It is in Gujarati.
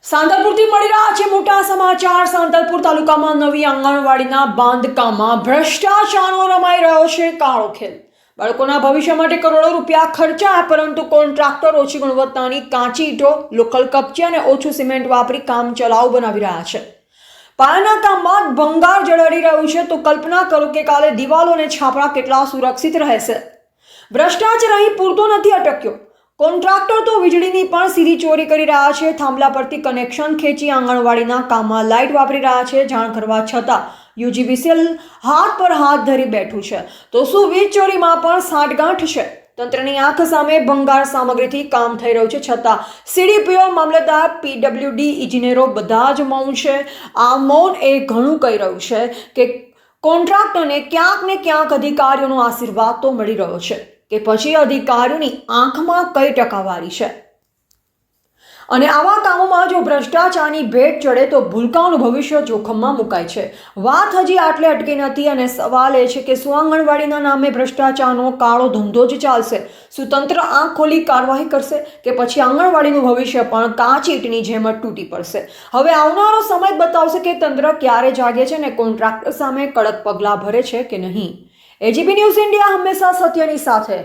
સાંતલપુરથી મળી રહ્યા છે મોટા સમાચાર। સાંતલપુર તાલુકામાં નવી આંગણવાડીના બાંધકામમાં ભ્રષ્ટાચારનો રમાઈ રહ્યો છે કાળો ખેલ। બાળકોના ભવિષ્ય માટે કરોડો રૂપિયા ખર્ચાયા, પરંતુ કોન્ટ્રાક્ટર ઓછી ગુણવત્તાની કાચી ઈંટો, લોકલ કપચી અને ઓછું સિમેન્ટ વાપરી કામ ચલાઉ બનાવી રહ્યા છે। પાયાના કામમાં ભંગાર જળહળી રહ્યું છે, તો કલ્પના કરો કે કાલે દિવાલો અને છાપરા કેટલા સુરક્ષિત રહેશે। ભ્રષ્ટાચાર અહીં પૂરતો નથી અટક્યો, કોન્ટ્રાક્ટર તો વીજળીની પણ સીધી ચોરી કરી રહ્યા છે। થાંભલા પરથી કનેક્શન ખેંચી આંગણવાડીના કામમાં લાઇટ વાપરી રહ્યા છે। જાણ કરવા છતાં યુજીવીસીએલ હાથ પર હાથ ધરી બેઠું છે, તો શું વીજ ચોરીમાં પણ સાંઠગાંઠ છે? તંત્રની આંખ સામે ભંગાર સામગ્રીથી કામ થઈ રહ્યું છે, છતાં સીડીપીઓ, મામલતદાર, પીડબ્લ્યુડી ઇજનેરો બધા જ મૌન છે। આ મૌન એ ઘણું કહી રહ્યું છે કે કોન્ટ્રાક્ટરને ક્યાંક ને ક્યાંક અધિકારીઓનો આશીર્વાદ તો મળી રહ્યો છે, કે પછી અધિકારીઓની આંખમાં કઈ ટકાવારી છે। અને આવા કામોમાં જો ભ્રષ્ટાચારની ભેટ ચડે તો ભૂલકાઓનું ભવિષ્ય જોખમમાં મુકાય છે। વાત હજી આટલે અટકી નથી, અને સવાલ એ છે કે શું આંગણવાડીના નામે ભ્રષ્ટાચારનો કાળો ધંધો જ ચાલશે? શું તંત્ર આંખ ખોલી કાર્યવાહી કરશે, કે પછી આંગણવાડીનું ભવિષ્ય પણ કાચી ઈંટની જેમ જ તૂટી પડશે? હવે આવનારો સમય બતાવશે કે તંત્ર ક્યારે જાગે છે અને કોન્ટ્રાક્ટર સામે કડક પગલાં ભરે છે કે નહીં। એજીપી ન્યૂઝ ઇન્ડિયા હંમેશા સત્યની સાથે।